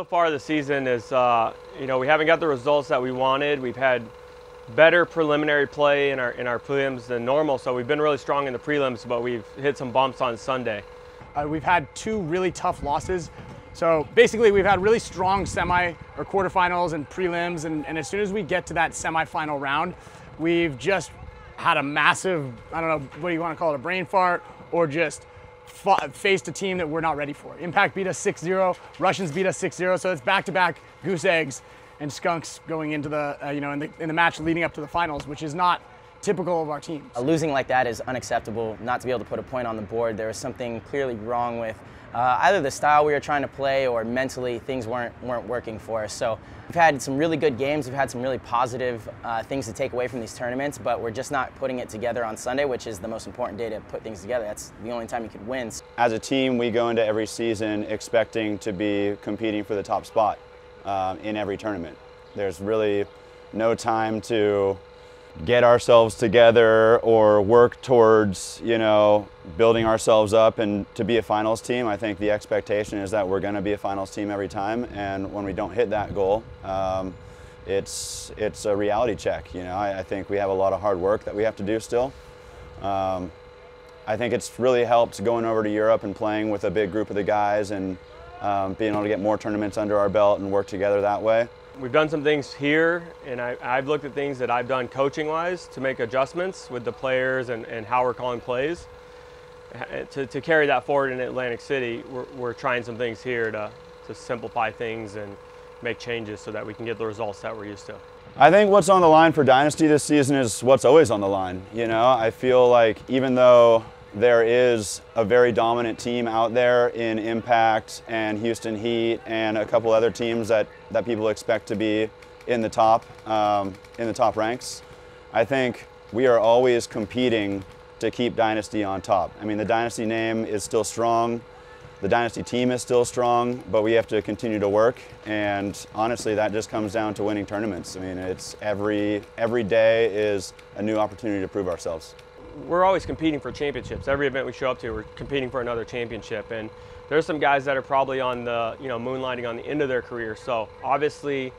So far the season is, you know, we haven't got the results that we wanted. We've had better preliminary play in our prelims than normal, so we've been really strong in the prelims, but we've hit some bumps on Sunday. We've had 2 really tough losses. So basically we've had really strong semi or quarterfinals and prelims, and as soon as we get to that semifinal round, we've just had a massive, I don't know, what do you want to call it, a brain fart, or just faced a team that we're not ready for. Impact beat us 6-0, Russians beat us 6-0, so it's back-to-back goose eggs and skunks going into the, you know, in the match leading up to the finals, which is not typical of our teams. Losing like that is unacceptable. Not to be able to put a point on the board, there was something clearly wrong with either the style we were trying to play or mentally things weren't working for us. So we've had some really good games, we've had some really positive things to take away from these tournaments, but we're just not putting it together on Sunday, which is the most important day to put things together. That's the only time you could win. As a team, we go into every season expecting to be competing for the top spot in every tournament. There's really no time to get ourselves together or work towards, you know, building ourselves up and to be a finals team. I think the expectation is that we're going to be a finals team every time, and when we don't hit that goal, it's a reality check. You know, I think we have a lot of hard work that we have to do still. I think it's really helped going over to Europe and playing with a big group of the guys and being able to get more tournaments under our belt and work together that way. We've done some things here, and I've looked at things that I've done coaching-wise to make adjustments with the players and how we're calling plays. To carry that forward in Atlantic City, we're trying some things here to simplify things and make changes so that we can get the results that we're used to. I think what's on the line for Dynasty this season is what's always on the line. You know, I feel like even though there is a very dominant team out there in Impact and Houston Heat and a couple other teams that people expect to be in the top ranks, I think we are always competing to keep Dynasty on top. I mean, the Dynasty name is still strong, the Dynasty team is still strong, but we have to continue to work, and honestly that just comes down to winning tournaments. I mean, it's every day is a new opportunity to prove ourselves. We're always competing for championships. Every event we show up to, we're competing for another championship. And there's some guys that are probably on the, you know, moonlighting on the end of their career. So obviously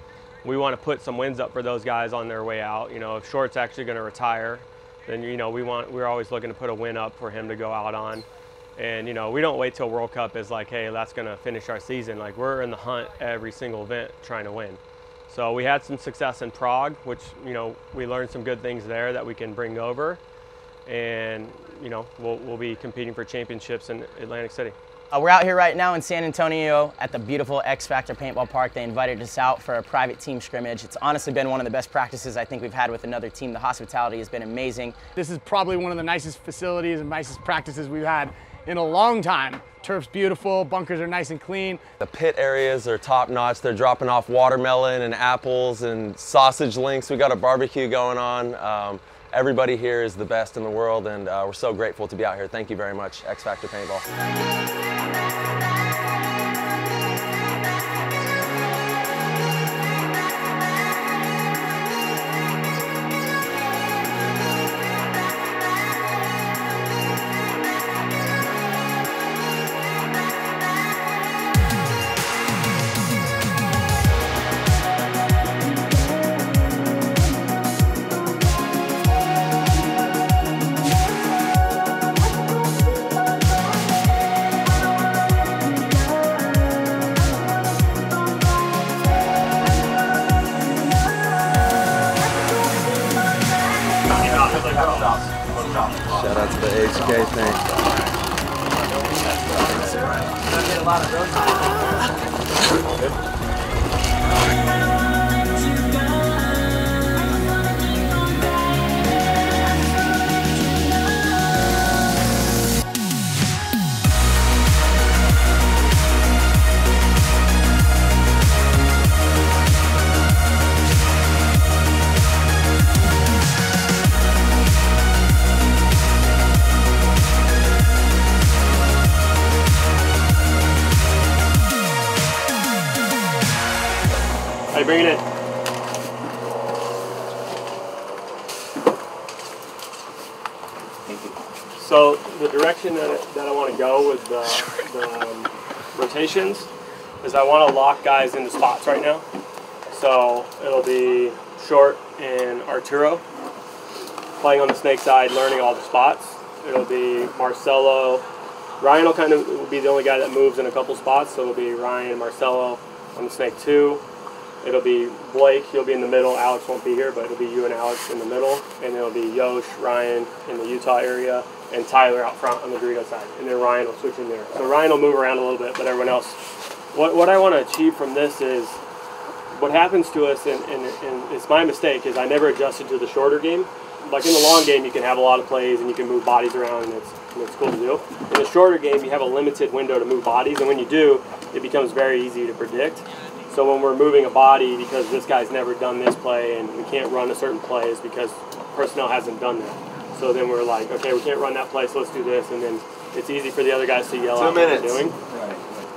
we want to put some wins up for those guys on their way out. You know, if Short's actually going to retire, then, you know, we're always looking to put a win up for him to go out on. And, you know, we don't wait till World Cup is like, hey, that's going to finish our season. Like, we're in the hunt every single event trying to win. So we had some success in Prague, which, you know, we learned some good things there that we can bring over. And, you know, we'll be competing for championships in Atlantic City. We're out here right now in San Antonio at the beautiful X Factor Paintball Park. They invited us out for a private team scrimmage. It's honestly been one of the best practices I think we've had with another team. The hospitality has been amazing. This is probably one of the nicest facilities and nicest practices we've had in a long time. Turf's beautiful, bunkers are nice and clean. The pit areas are top notch. They're dropping off watermelon and apples and sausage links. We got a barbecue going on. Everybody here is the best in the world, and we're so grateful to be out here. Thank you very much, X Factor Paintball. Shout out to the HK thing. Get a lot of those. Hey, bring it in. So the direction that I want to go with the rotations is I want to lock guys into spots right now. So it'll be Short and Arturo playing on the snake side, learning all the spots. It'll be Marcelo. Ryan will be the only guy that moves in a couple spots, so it'll be Ryan and Marcelo on the snake 2. It'll be Blake, he'll be in the middle. Alex won't be here, but it'll be you and Alex in the middle. And it'll be Yosh, Ryan in the Utah area, and Tyler out front on the Dorito side. And then Ryan will switch in there. So Ryan will move around a little bit, but everyone else. What I want to achieve from this is, what happens to us, and it's my mistake, is I never adjusted to the shorter game. Like in the long game, you can have a lot of plays and you can move bodies around, and it's cool to do. In the shorter game, you have a limited window to move bodies, and when you do, it becomes very easy to predict. So when we're moving a body because this guy's never done this play and we can't run a certain play is because personnel hasn't done that. So then we're like, okay, we can't run that play, so let's do this, and then it's easy for the other guys to yell out what they're doing. Right.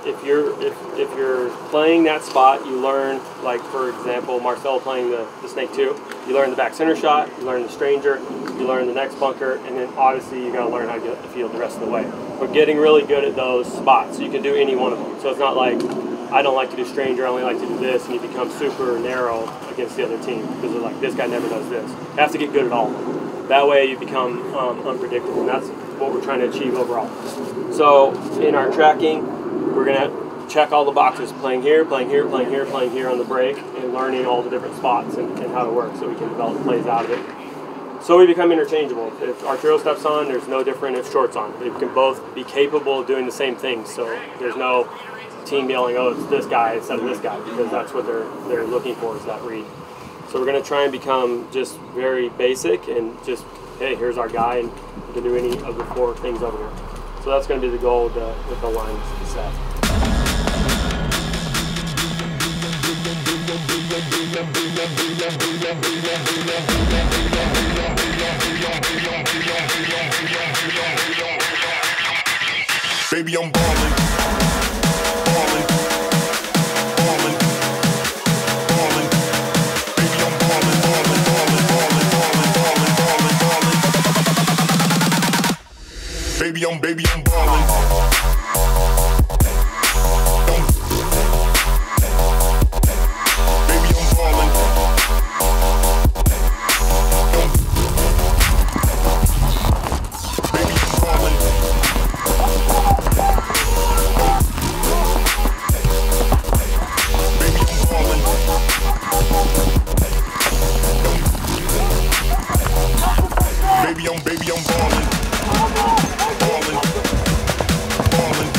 If you're playing that spot, you learn, like for example, Marcel playing the snake 2, you learn the back center shot, you learn the stranger, you learn the next bunker, and then obviously you got to learn how to get the field the rest of the way. We're getting really good at those spots, so you can do any one of them. So it's not like I don't like to do stranger, I only like to do this, and you become super narrow against the other team because they're like, this guy never does this. You have to get good at all of them. That way you become unpredictable, and that's what we're trying to achieve overall. So in our tracking, we're going to check all the boxes, playing here, playing here, playing here, playing here on the break, and learning all the different spots and how to work so we can develop plays out of it. So we become interchangeable. If Arturo steps on, there's no different if Short's on. They can both be capable of doing the same thing, so there's no team yelling, oh, it's this guy instead of this guy, because that's what they're looking for, is that read. So we're going to try and become just very basic and just, hey, here's our guy, and we can do any of the 4 things over here. So that's going to be the goal with the lines set. Baby, I'm ballin', ballin', ballin', ballin'. Baby, I'm ballin', ballin', ballin', ballin', ballin', ballin', ballin', ballin'. Baby, I'm ballin'. Baby, I'm ballin', ballin', ballin',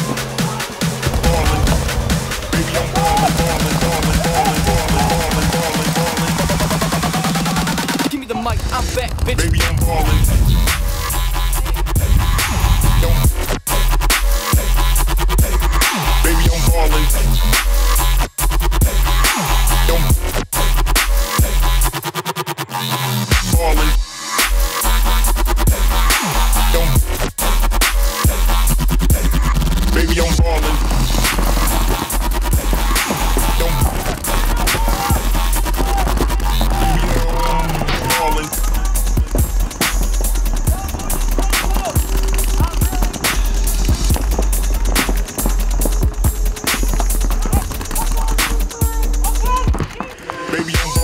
ballin'. Baby, I'm ballin', ballin', ballin', ballin', ballin', ballin', ballin'. Give me the mic, I'm back, bitch. Baby, I'm ballin'. Baby, I'm ballin'. Ballin'. Baby, I'm ballin'. Ballin'. Baby, I'm ballin'.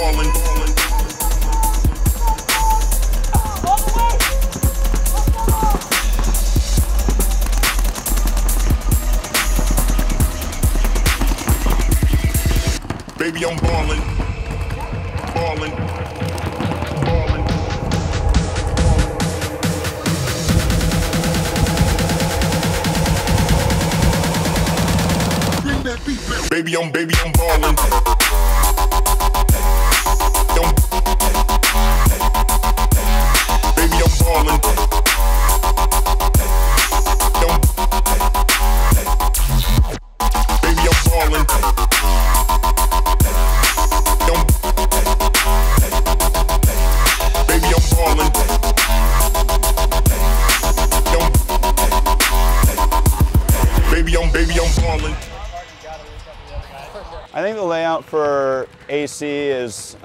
Baby, I'm ballin', ballin', ballin'. Bring that beat back. Baby, I'm ballin'. Baby, I'm ballin'. Baby, I'm ballin'. Baby, I'm ballin'. I think the layout for AC is,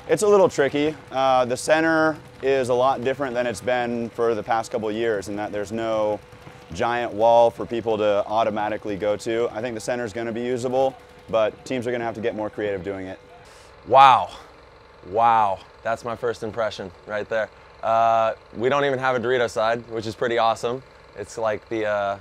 it's a little tricky. The center is a lot different than it's been for the past couple of years in that there's no giant wall for people to automatically go to. I think the center is going to be usable, but teams are going to have to get more creative doing it. Wow. Wow. That's my first impression right there. We don't even have a Dorito side, which is pretty awesome. It's like the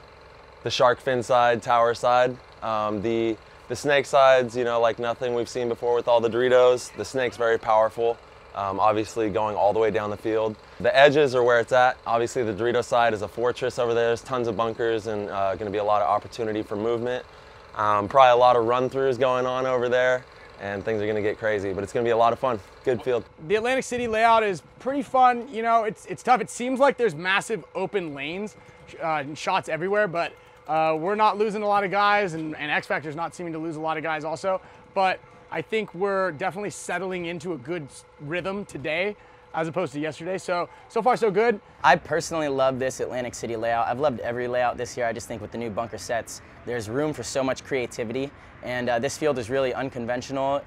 shark fin side, tower side. The snake sides, you know, like nothing we've seen before with all the Doritos. The snake's very powerful, obviously going all the way down the field. The edges are where it's at. Obviously the Dorito side is a fortress over there. There's tons of bunkers and going to be a lot of opportunity for movement. Probably a lot of run-throughs going on over there, and things are going to get crazy, but it's going to be a lot of fun. Good field. The Atlantic City layout is pretty fun. You know, it's tough. It seems like there's massive open lanes, and shots everywhere, but we're not losing a lot of guys, and X Factor's not seeming to lose a lot of guys also. But I think we're definitely settling into a good rhythm today as opposed to yesterday. So far so good. I personally love this Atlantic City layout. I've loved every layout this year. I just think with the new bunker sets, there's room for so much creativity, and this field is really unconventional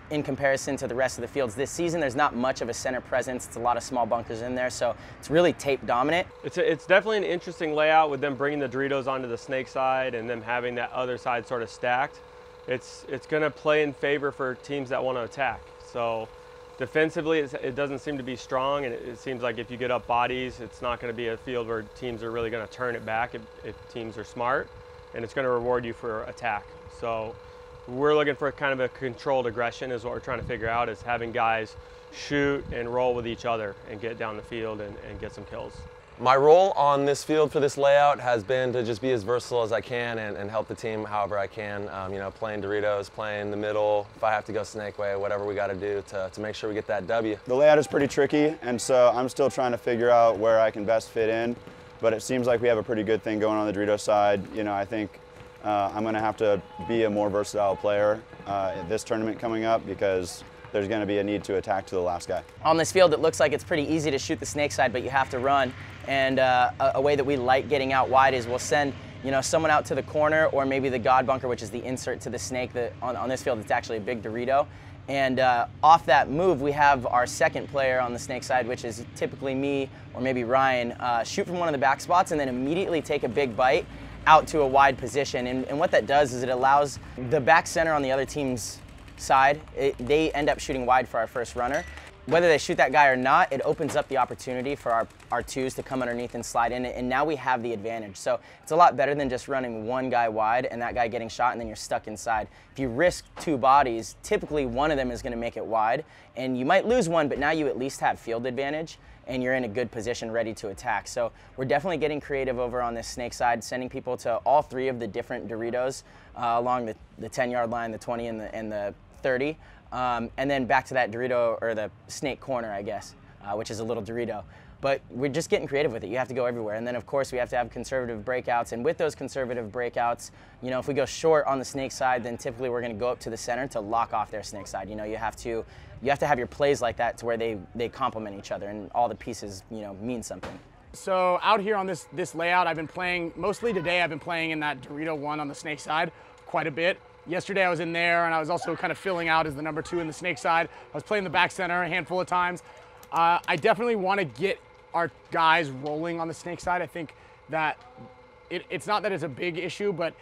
in comparison to the rest of the fields this season. There's not much of a center presence. It's a lot of small bunkers in there, so it's really tape dominant. It's definitely an interesting layout with them bringing the Doritos onto the snake side and them having that other side sort of stacked. It's going to play in favor for teams that want to attack. So defensively, it doesn't seem to be strong, and it seems like if you get up bodies, it's not going to be a field where teams are really going to turn it back if teams are smart, and it's going to reward you for attack. So we're looking for kind of a controlled aggression is what we're trying to figure out, is having guys shoot and roll with each other and get down the field and get some kills. My role on this field for this layout has been to just be as versatile as I can and help the team however I can. You know, playing Doritos, playing the middle, if I have to go snake way, whatever we got to do to make sure we get that W. The layout is pretty tricky, and so I'm still trying to figure out where I can best fit in, but it seems like we have a pretty good thing going on the Dorito side. You know, I think I'm going to have to be a more versatile player in this tournament coming up, because there's going to be a need to attack to the last guy. On this field, it looks like it's pretty easy to shoot the snake side, but you have to run. And a way that we like getting out wide is we'll send, you know, someone out to the corner, or maybe the God bunker, which is the insert to the snake. On this field, it's actually a big Dorito. And off that move, we have our second player on the snake side, which is typically me or maybe Ryan, shoot from one of the back spots and then immediately take a big bite out to a wide position. And what that does is it allows the back center on the other team's side, they end up shooting wide for our first runner. Whether they shoot that guy or not, it opens up the opportunity for our twos to come underneath and slide in, and now we have the advantage. So it's a lot better than just running one guy wide and that guy getting shot and then you're stuck inside. If you risk two bodies, typically one of them is going to make it wide, and you might lose one, but now you at least have field advantage and you're in a good position ready to attack. So we're definitely getting creative over on this snake side, sending people to all three of the different Doritos along the 10-yard line, the 20 and the 30. And then back to that Dorito, or the snake corner, I guess, which is a little Dorito. But we're just getting creative with it. You have to go everywhere. And then, of course, we have to have conservative breakouts. And with those conservative breakouts, you know, if we go short on the snake side, then typically we're going to go up to the center to lock off their snake side. You know, you have to have your plays like that to where they complement each other and all the pieces, you know, mean something. So out here on this layout, I've been playing, mostly today, I've been playing in that Dorito one on the snake side quite a bit. Yesterday I was in there, and I was also kind of filling out as the number 2 in the snake side. I was playing the back center a handful of times. I definitely want to get our guys rolling on the snake side. I think that it's not that it's a big issue, but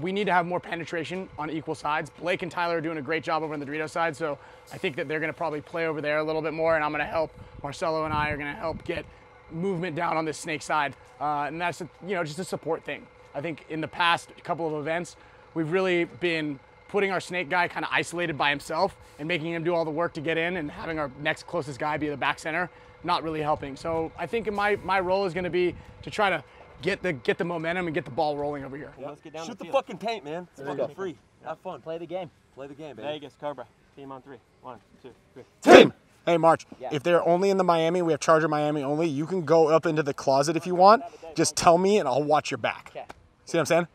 we need to have more penetration on equal sides. Blake and Tyler are doing a great job over on the Dorito side, so I think that they're going to probably play over there a little bit more, and I'm going to help. Marcelo and I are going to help get movement down on this snake side, and that's just a support thing. I think in the past couple of events, we've really been putting our snake guy kind of isolated by himself and making him do all the work to get in, and having our next closest guy be the back center, not really helping. So I think my role is going to be to try to get the momentum and get the ball rolling over here. Yeah, let's get down Shoot the the field. fucking paint, man. It's fucking free. Have fun. Play the game. Play the game, baby. Vegas, Cobra, team on 3. 1, 2, 3. Team! Hey, March, if they're only in the Miami, we have Charger Miami only, you can go up into the closet if you want. Just tell me and I'll watch your back. Okay. See what I'm saying?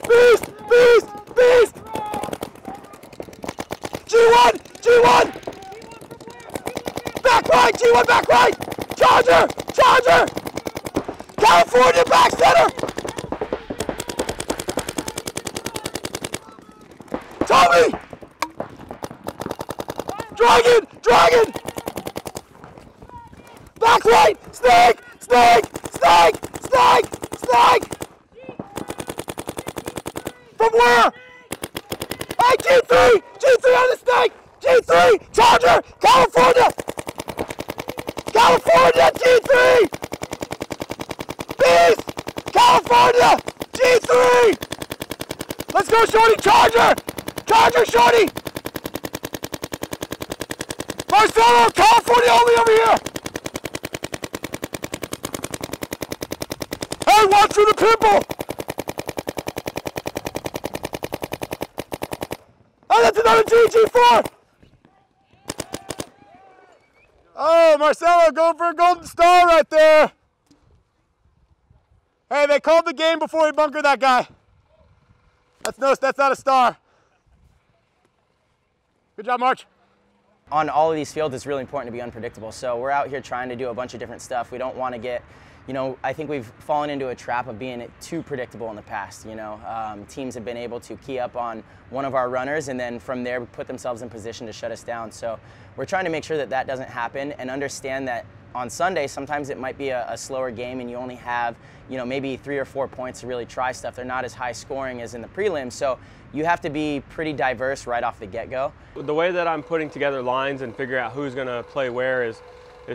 Beast! Beast! Beast! G1! G1! Back right! G1 back right! Charger! Charger! California back center! Tommy! Dragon! Dragon! Back right! Snake! Snake! Snake! Snake! Snake! From where? Hey, G3! G3 on the snake! G3! Charger! California! California! G3! Beast! California! G3! Let's go, Shorty! Charger! Charger, Shorty! Marcelo! California only over here! Hey, watch for the pimple! Oh, that's another G4! Oh, Marcelo going for a golden star right there. Hey, they called the game before he bunkered that guy. That's not a star. Good job, March. On all of these fields, it's really important to be unpredictable. So we're out here trying to do a bunch of different stuff. We don't want to get, I think we've fallen into a trap of being too predictable in the past. Teams have been able to key up on one of our runners and then from there put themselves in position to shut us down. So we're trying to make sure that that doesn't happen and understand that on Sunday, sometimes it might be a slower game and you only have, maybe 3 or 4 points to really try stuff. They're not as high scoring as in the prelims. So you have to be pretty diverse right off the get-go. The way that I'm putting together lines and figuring out who's going to play where is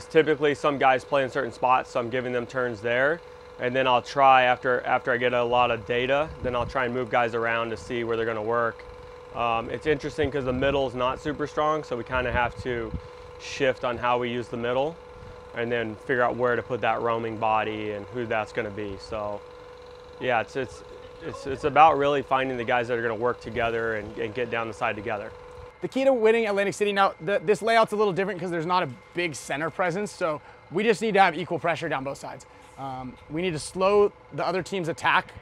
typically some guys play in certain spots, so I'm giving them turns there. And then I'll try, after I get a lot of data, then I'll try and move guys around to see where they're going to work. It's interesting because the middle's not super strong, so we kind of have to shift on how we use the middle and then figure out where to put that roaming body and who that's going to be. So yeah, it's about really finding the guys that are going to work together and get down the side together. The key to winning Atlantic City, now this layout's a little different because there's not a big center presence, so we just need to have equal pressure down both sides. We need to slow the other team's attack.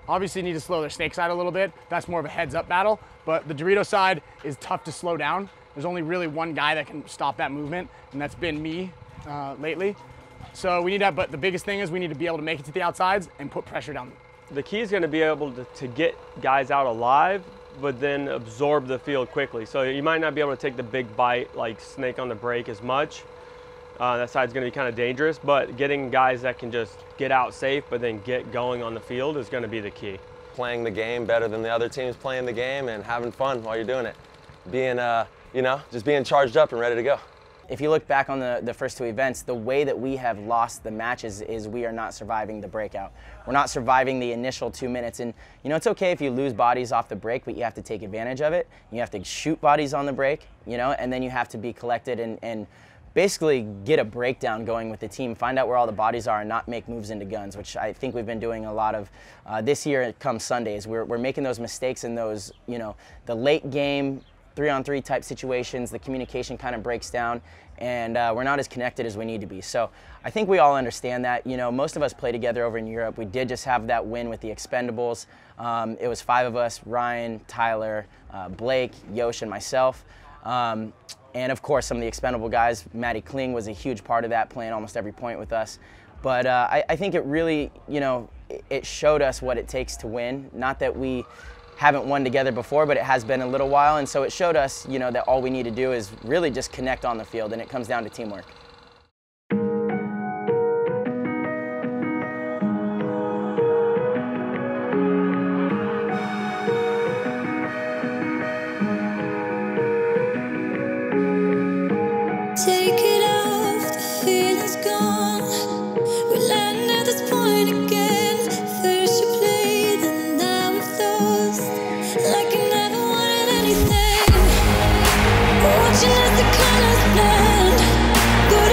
Obviously need to slow their snake side a little bit. That's more of a heads up battle, but the Dorito side is tough to slow down. There's only really one guy that can stop that movement, and that's been me lately. So we need to, but the biggest thing is we need to be able to make it to the outsides and put pressure down. The key is going to be able to get guys out alive, but then absorb the field quickly. So you might not be able to take the big bite like snake on the break as much. That side's going to be kind of dangerous, but getting guys that can just get out safe but then get going on the field is going to be the key. Playing the game better than the other teams playing the game and having fun while you're doing it. Being, just being charged up and ready to go. If you look back on the first 2 events, the way that we have lost the matches is we are not surviving the breakout. We're not surviving the initial 2 minutes. And it's okay if you lose bodies off the break, but you have to take advantage of it. You have to shoot bodies on the break, and then you have to be collected and basically get a breakdown going with the team, find out where all the bodies are and not make moves into guns, which I think we've been doing a lot of this year come Sundays. We're making those mistakes in those, the late game, 3-on-3 type situations, the communication kind of breaks down and we're not as connected as we need to be. So I think we all understand that. Most of us play together over in Europe. We did just have that win with the Expendables. It was 5 of us, Ryan, Tyler, Blake, Yosh, and myself. And of course, some of the expendable guys. Matty Kling was a huge part of that, playing almost every point with us. But I think it really, it showed us what it takes to win. Not that we haven't won together before, but it has been a little while. And so it showed us, that all we need to do is really just connect on the field, and it comes down to teamwork. Take it off, the feeling's gone. We land at this point again. First you played, and now we've lost. Like I never wanted anything. Watching as the colors blend. But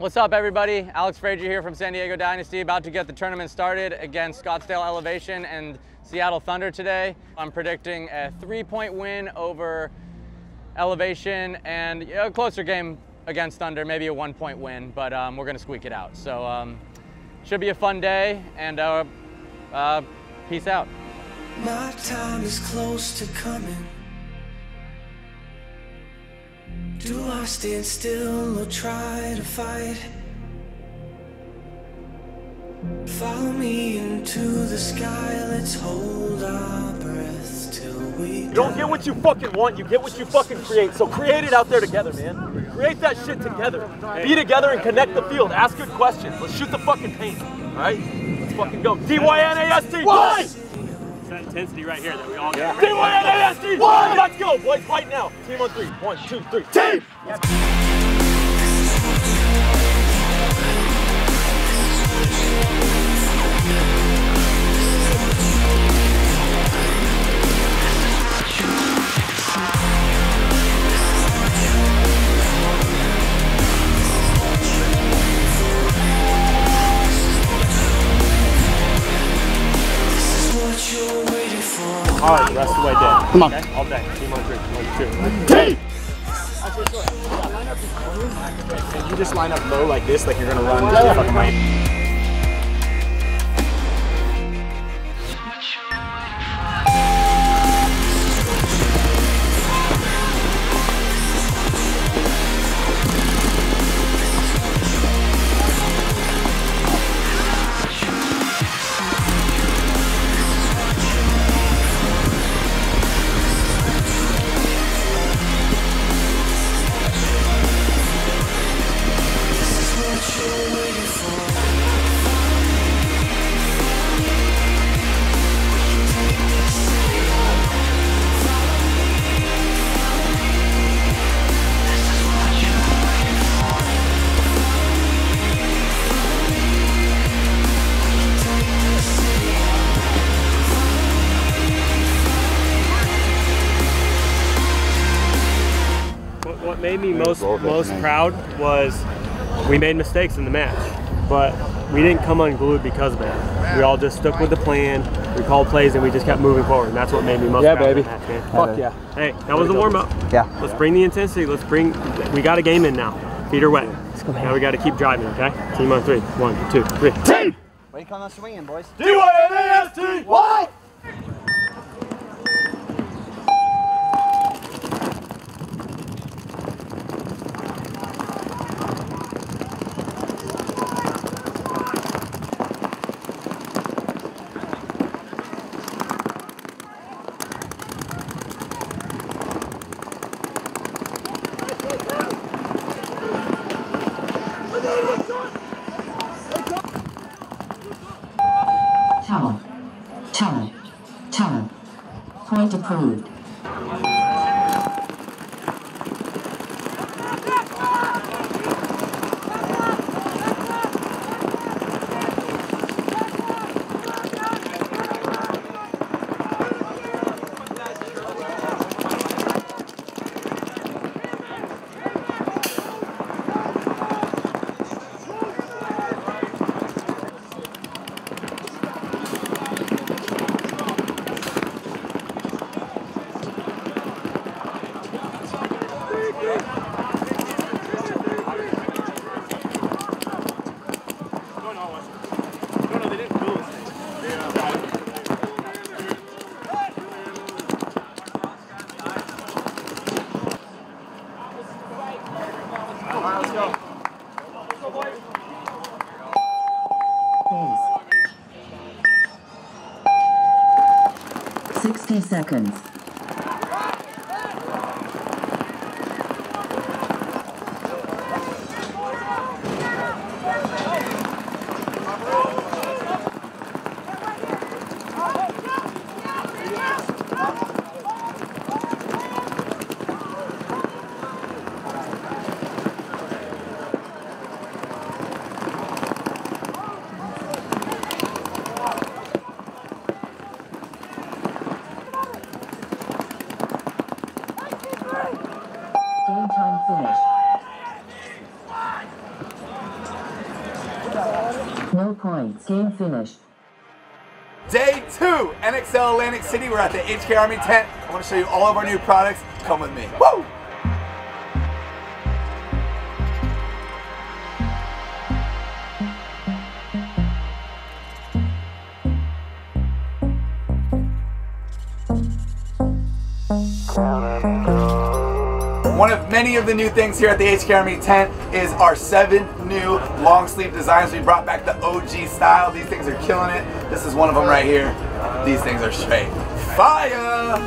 What's up, everybody? Alex Frazier here from San Diego Dynasty, about to get the tournament started against Scottsdale Elevation and Seattle Thunder today. I'm predicting a 3-point win over Elevation and a closer game against Thunder, maybe a 1-point win, but we're gonna squeak it out. So should be a fun day, and peace out. My time is close to coming. Do I stand still or try to fight? Follow me into the sky, let's hold our breath till we You don't get what you fucking want, you get what you fucking create. So create it out there together, man. Create that shit together. Be together and connect the field. Ask good questions. Let's shoot the fucking paint. Alright? Let's fucking go. DYNAST! Why? That intensity right here that we all Yeah. get. DYNAST! Why? Let's go, boys, right now. Team on three. 1, 2, 3. Team! All right, the rest of the way down. Come on. Okay? All day. Team on 3. 1, 2. Team! Can you just line up low like this, like you're gonna run to the fucking lane? What made me most proud was we made mistakes in the match, but we didn't come unglued because of that. We all just stuck with the plan, we called plays, and we just kept moving forward, and that's what made me most proud of the match, man. Fuck yeah. Hey, that was the warm-up. Yeah. Let's bring the intensity. We got a game in now. Feet are wet. Now we got to keep driving, okay? Team on 3. 1, 2, 3. Team! Why you calling us swinging, boys? DYNAST! Why? Teller. Point approved. Pace. 60 seconds. Game time finished. No points. Game finished. Day 2, NXL Atlantic City. We're at the HK Army tent. I want to show you all of our new products. Come with me. Woo! One of many of the new things here at the HK Army tent is our 7 new long sleeve designs. We brought back the OG style. These things are killing it. This is one of them right here. These things are straight fire.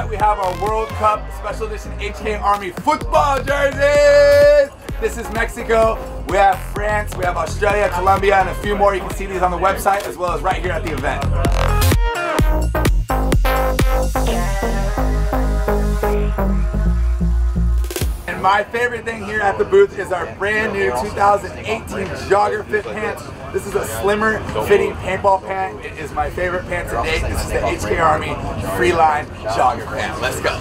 We have our World Cup Special Edition HK Army football jerseys. This is Mexico. We have France, we have Australia, Colombia, and a few more. You can see these on the website as well as right here at the event. And my favorite thing here at the booth is our brand new 2018 Jogger Fit pants. This is a slimmer fitting paintball pant. It is my favorite pant to date. This is the HK Army Freeline Jogger pant. Let's go.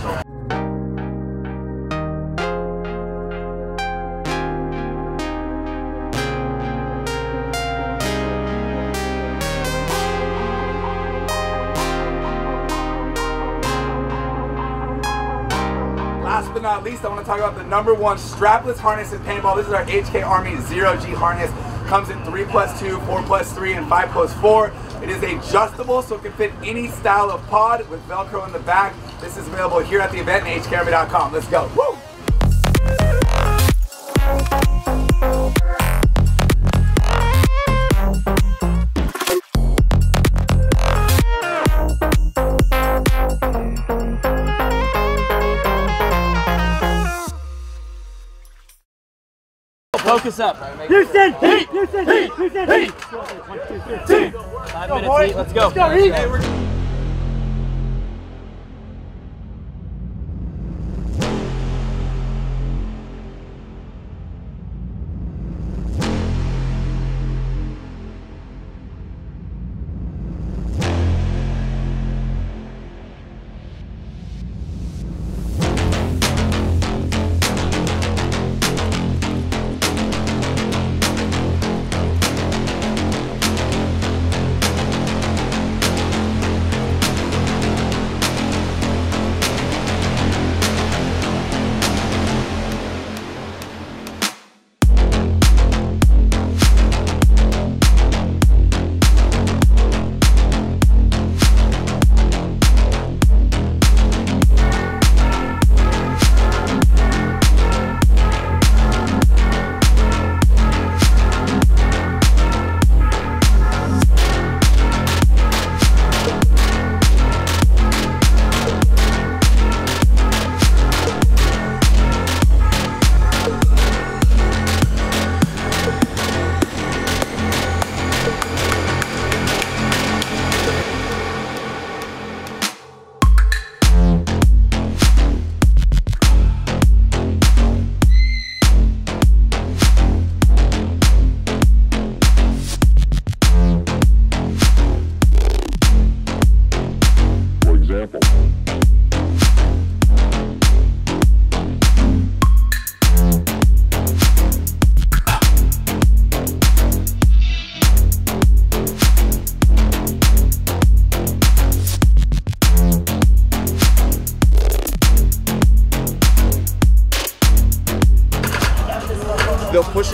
Last but not least, I want to talk about the #1 strapless harness in paintball. This is our HK Army 0G harness. Comes in 3+2, 4+3, and 5+4. It is adjustable, so it can fit any style of pod with Velcro in the back. This is available here at the event at hkarmy.com. Let's go. Woo! Focus up. Houston, heat! Houston, heat! Houston, heat! 1, 2, 3. 5 minutes, heat. Let's go. Let's go, heat!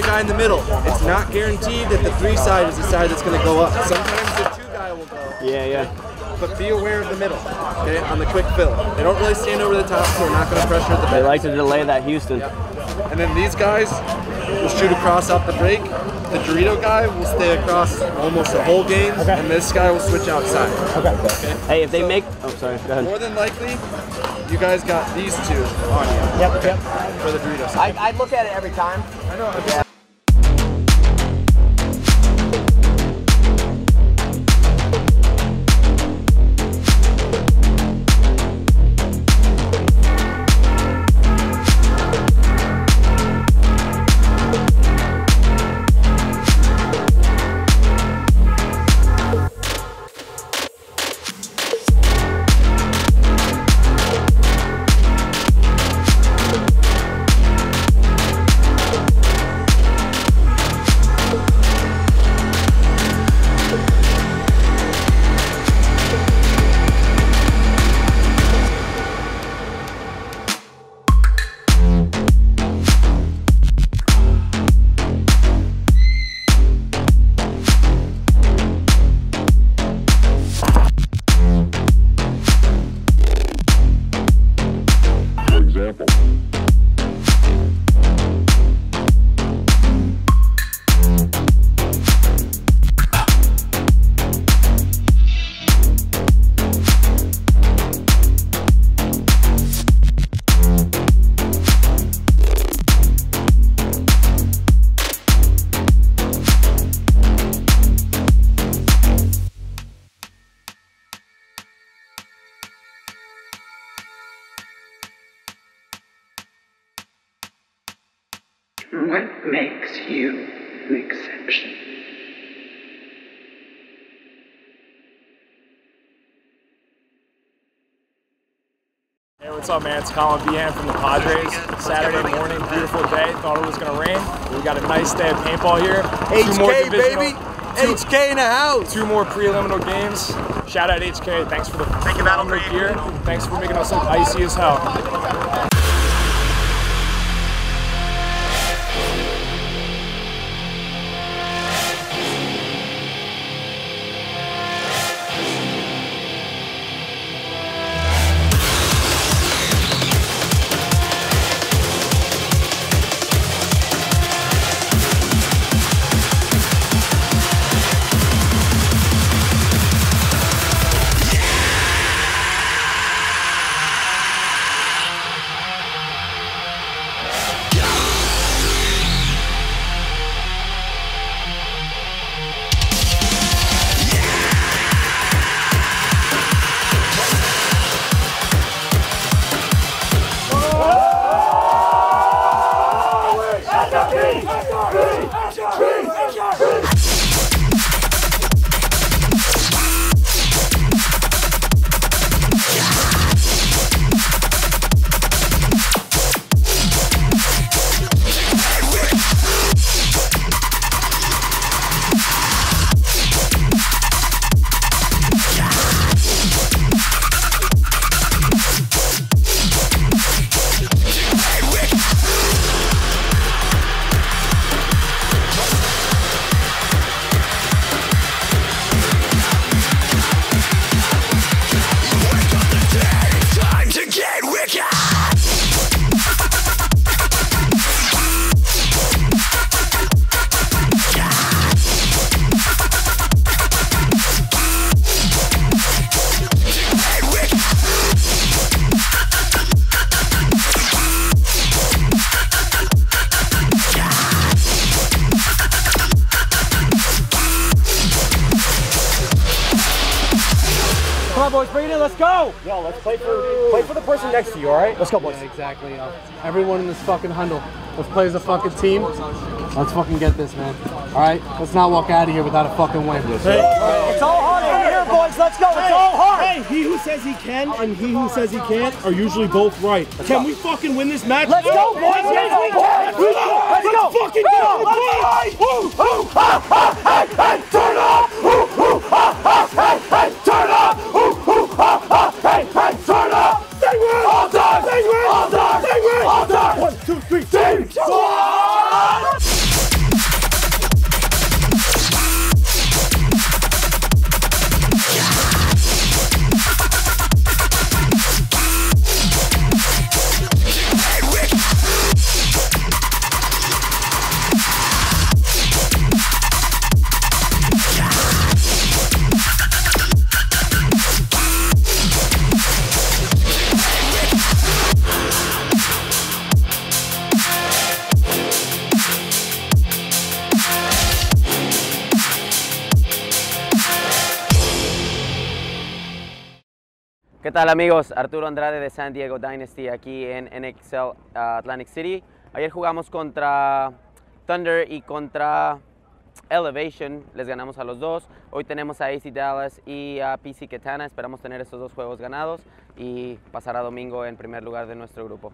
guy in the middle. It's not guaranteed that the 3 side is the side that's going to go up. Sometimes the 2 guy will go. Yeah. But be aware of the middle, okay, on the quick fill. They don't really stand over the top, so we're not going to pressure at the back. They like to delay that Houston. Yep. And then these guys will shoot across off the break. The Dorito guy will stay across almost the whole game, and this guy will switch outside. Okay. Hey, if they make... Oh, sorry, go ahead. More than likely, you guys got these 2 on you. Yep. For the Dorito side. I look at it every time. I know. Yeah. What makes you an exception? Hey, what's up, man? It's Colin Behan from the Padres. Saturday morning, beautiful day. Thought it was going to rain. We got a nice day of paintball here. HK, baby! HK in the house! 2 more preliminary games. Shout out HK. Thanks for the phenomenal gear. Thanks for making us look icy as hell. Come on, boys, bring it in. Let's go. Yo, let's play for the person next to you. All right? Let's go, boys. Yeah, exactly. Everyone in this fucking huddle. Let's play as a fucking team. Let's fucking get this, man. All right? Let's not walk out of here without a fucking win. Hey, it's all hard in here, boys. Let's go. It's all hard. Hey, he who says he can and he who says he can't are usually both right. Can we fucking win this match? Let's go, boys. Yes, we can. Let's go. Fucking go. Hey, turn up. Hey, turn up. Hey, turn up. Stay with. All done. Stay with. All done. Stay with. All done. 1, 2, 3, 4. ¿Qué tal amigos? Arturo Andrade de San Diego Dynasty aquí en NXL Atlantic City. Ayer jugamos contra Thunder y contra Elevation, les ganamos a los dos. Hoy tenemos a AC Dallas y a PC KATANA. Esperamos tener estos dos juegos ganados y pasar a domingo en primer lugar de nuestro grupo.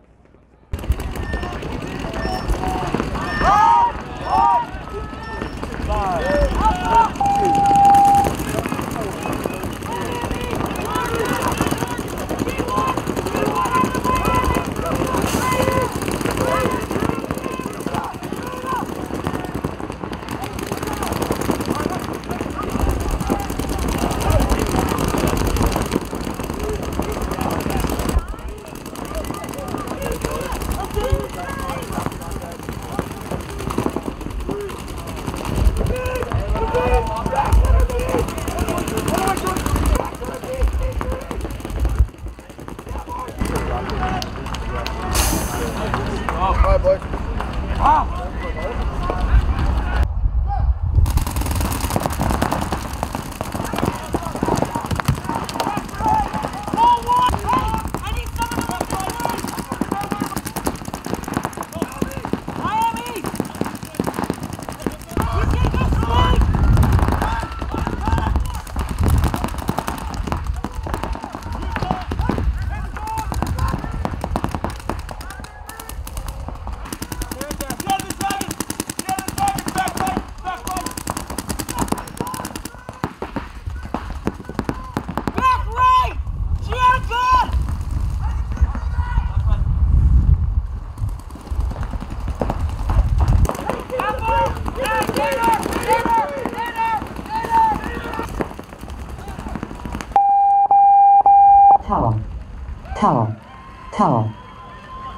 Towel.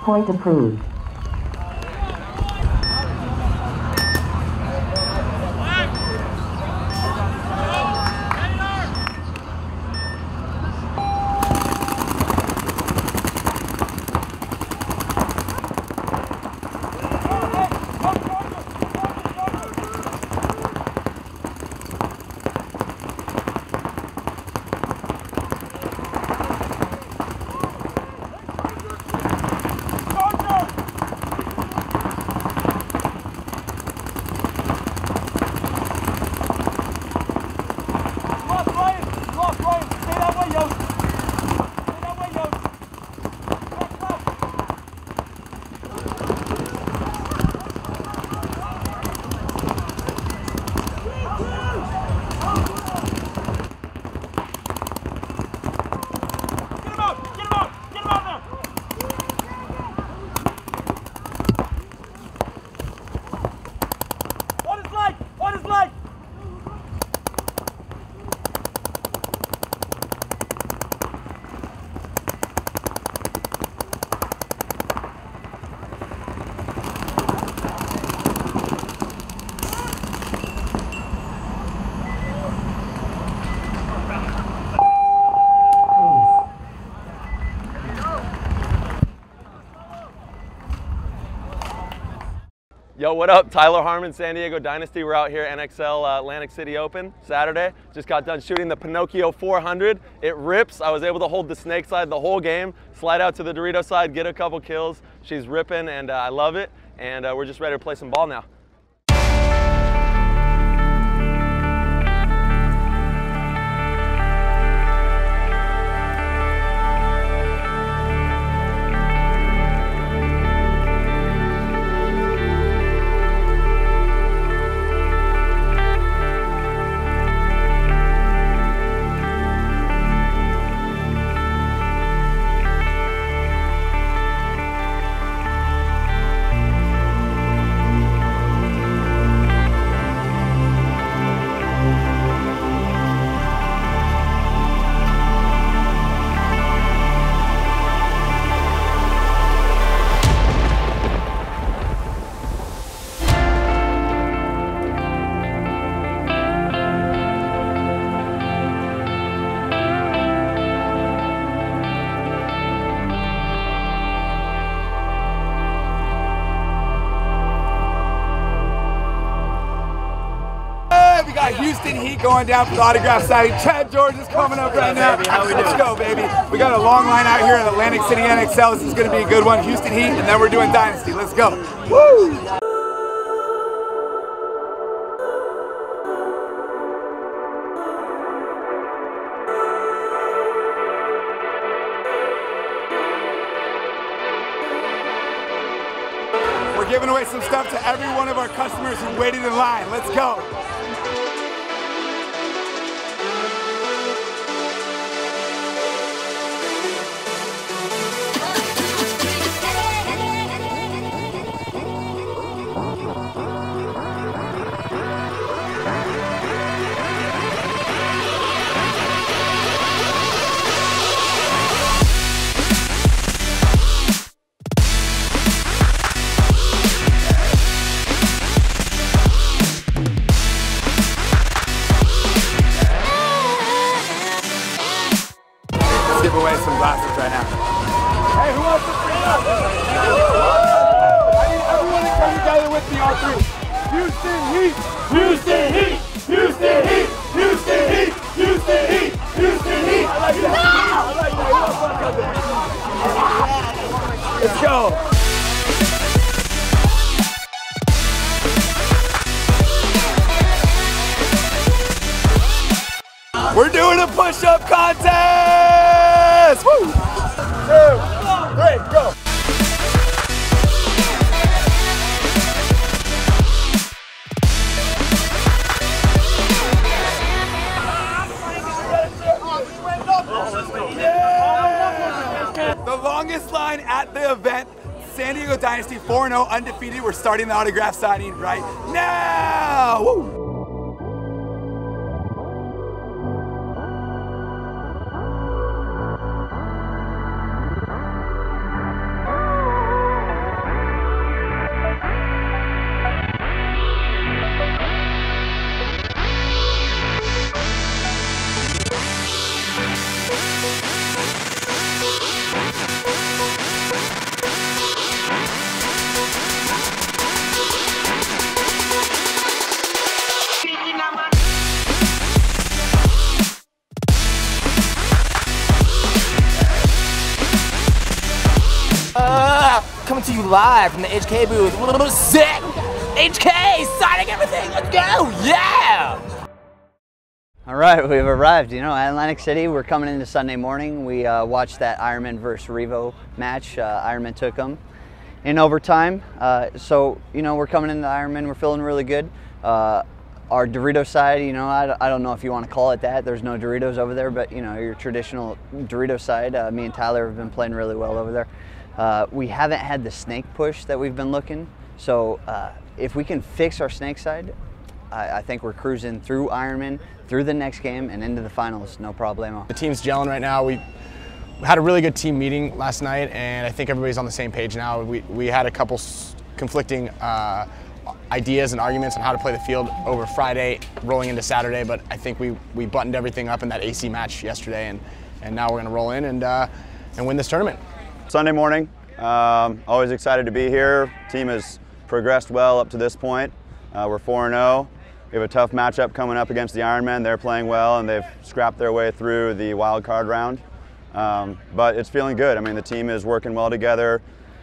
Point approved. Yo, what up? Tyler Harmon, San Diego Dynasty. We're out here at NXL Atlantic City Open Saturday. Just got done shooting the Pinocchio 400. It rips. I was able to hold the snake side the whole game, slide out to the Dorito side, get a couple kills. She's ripping and I love it. And we're just ready to play some ball now. Houston Heat going down for the autograph signing. Chad George is coming up right now. Let's go, baby. We got a long line out here in Atlantic City NXL. This is going to be a good one. Houston Heat, and then we're doing Dynasty. Let's go. Woo! We're giving away some stuff to every one of our customers who waited in line. Let's go. Give away some glasses right now. Hey, who wants to free up? I need everyone to come together with me, all three. Houston Heat! Houston Heat! Houston Heat! Houston Heat! Houston Heat! Houston Heat! I like that. I like that. Let's go. We're doing a push-up contest! Woo! 2, 3, go! The longest line at the event, San Diego Dynasty 4-0 undefeated. We're starting the autograph signing right now! Woo! Coming to you live from the HK booth. Sick! HK! Signing everything! Let's go! Yeah! All right, we've arrived, at Atlantic City. We're coming into Sunday morning. We watched that IRONMEN versus Revo match. IRONMEN took them in overtime. So, we're coming into IRONMEN. We're feeling really good. Our Dorito side, I don't know if you want to call it that. There's no Doritos over there, but, your traditional Dorito side, me and Tyler have been playing really well over there. We haven't had the snake push that we've been looking. So if we can fix our snake side, I think we're cruising through IRONMEN, through the next game, and into the finals, no problemo. The team's gelling right now. We had a really good team meeting last night, and I think everybody's on the same page now. We had a couple conflicting ideas and arguments on how to play the field over Friday, rolling into Saturday, but I think we buttoned everything up in that AC match yesterday, and now we're going to roll in and win this tournament. Sunday morning, always excited to be here. Team has progressed well up to this point. We're 4-0. We have a tough matchup coming up against the IRONMEN. They're playing well, and they've scrapped their way through the wild card round. But it's feeling good. I mean, the team is working well together.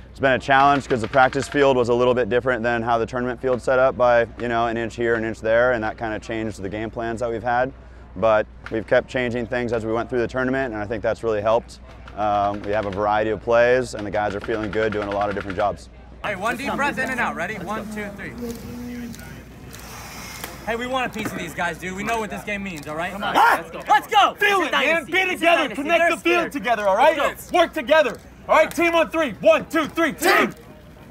It's been a challenge because the practice field was a little bit different than how the tournament field's set up by, an inch here, an inch there, and that kind of changed the game plans that we've had. But we've kept changing things as we went through the tournament, and I think that's really helped. We have a variety of plays, and the guys are feeling good, doing a lot of different jobs. Hey, one deep breath in and out. Ready? 1, 2, 3. Hey, we want a piece of these guys, dude. We know what this game means, all right? Come on, let's go. Let's go! Feel it, man. Be together. Connect the field together, all right? Work together. All right, team on 3. 1, 2, 3. Team!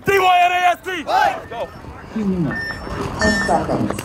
DYNAST! Let's go. 10 seconds.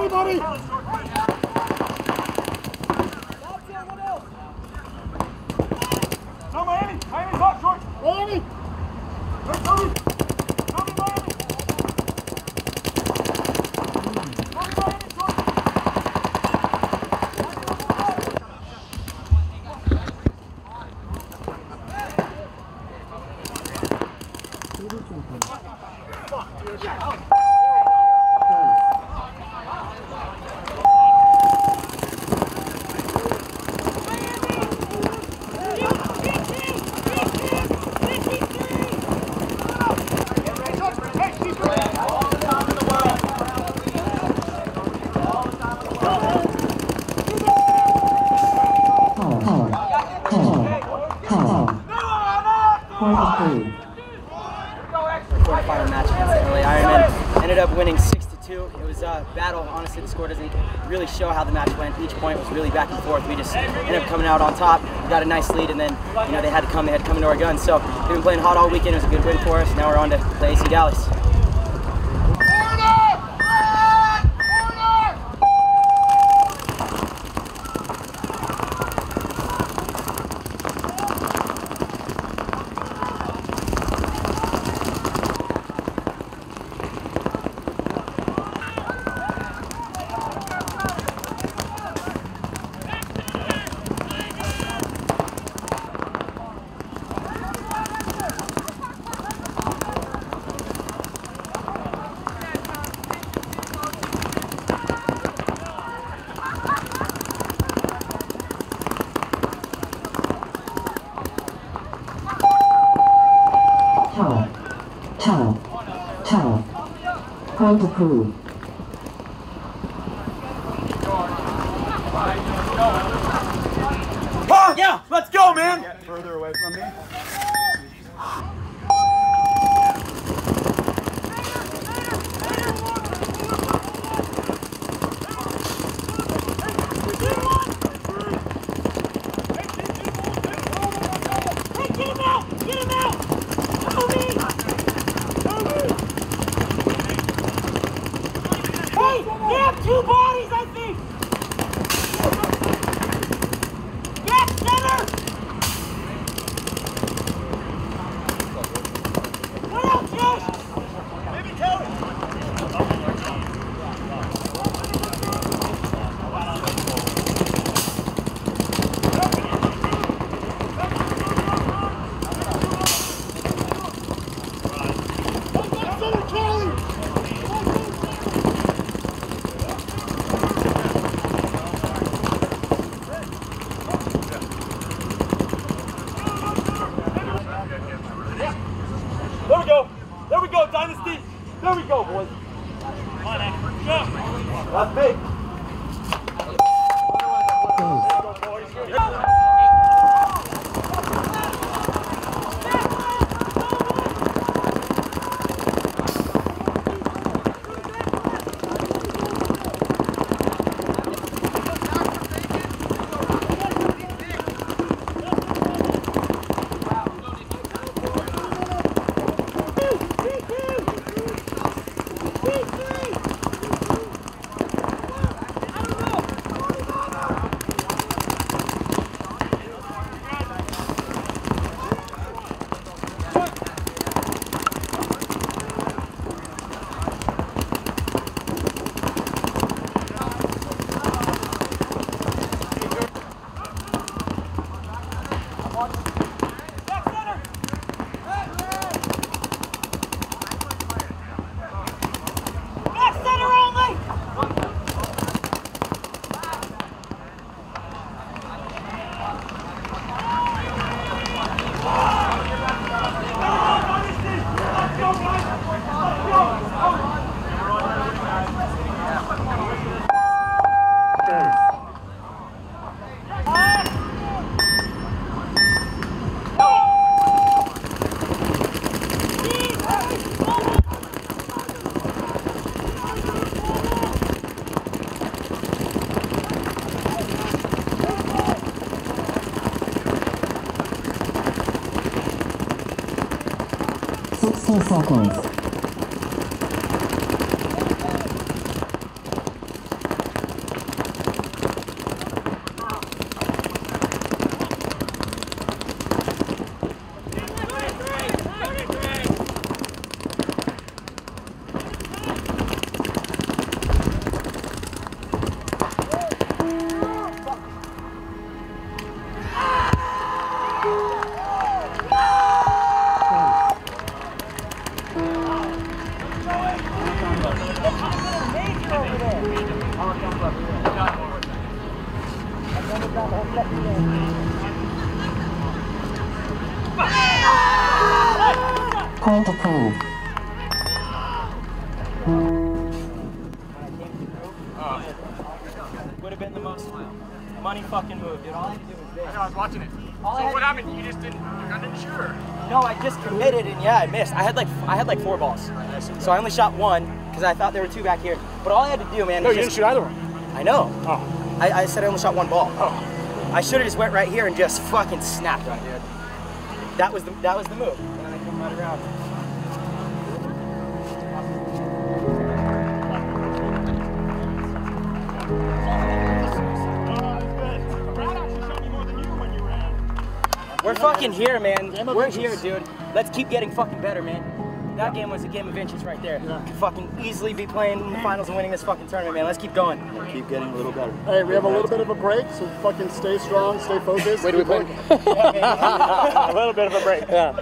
Hey, buddy! No, Miami! Miami's hot, short! Miami! Hey, Toby! Toby, Miami! Quarterfinal match against the LA Ironmen. Ended up winning 6-2. It was a battle. Honestly, the score doesn't really show how the match went. Each point was really back and forth. We just ended up coming out on top. We got a nice lead, and then they had to come into our guns. So we've been playing hot all weekend. It was a good win for us. Now we're on to play AC Dallas. Tower. Point approved. Yeah, let's go, man! Get further away from me. Two bodies, I think! Back center! What else, Josh? Maybe Kelly! There we go, Dynasty. There we go, boys. That's big. Seconds. Point approved. Would have been the most money fucking move, dude. All I had to do was this. I know, I was watching it. So what happened? You just didn't, you're not sure? No, I just committed and yeah, I missed. I had like 4 balls. So I only shot 1 because I thought there were 2 back here. But all I had to do, man, No, was you just, didn't shoot either one. I know. Oh. I said I only shot 1 ball. Oh. I should have just went right here and just fucking snapped on it, dude. That was the move. And then I come right around. We're fucking here, man. We're here, dude. Let's keep getting fucking better, man. That game was a game of inches right there. Could fucking easily be playing in the finals and winning this fucking tournament, man. Let's keep going. Keep getting a little better. Hey, we have a little bit of a break, so fucking stay strong, stay focused. Wait, do we play? A little bit of a break. Yeah.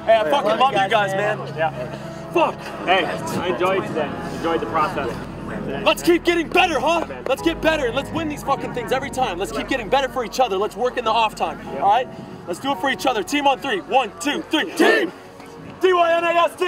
Hey, I fucking love you guys, man. Yeah. Fuck. Hey, I enjoyed today. Enjoyed the process. Let's keep getting better, huh? Let's get better and let's win these fucking things every time. Let's keep getting better for each other. Let's work in the off time. All right? Let's do it for each other. Team on 3. 1, 2, 3. Team! DYNAST!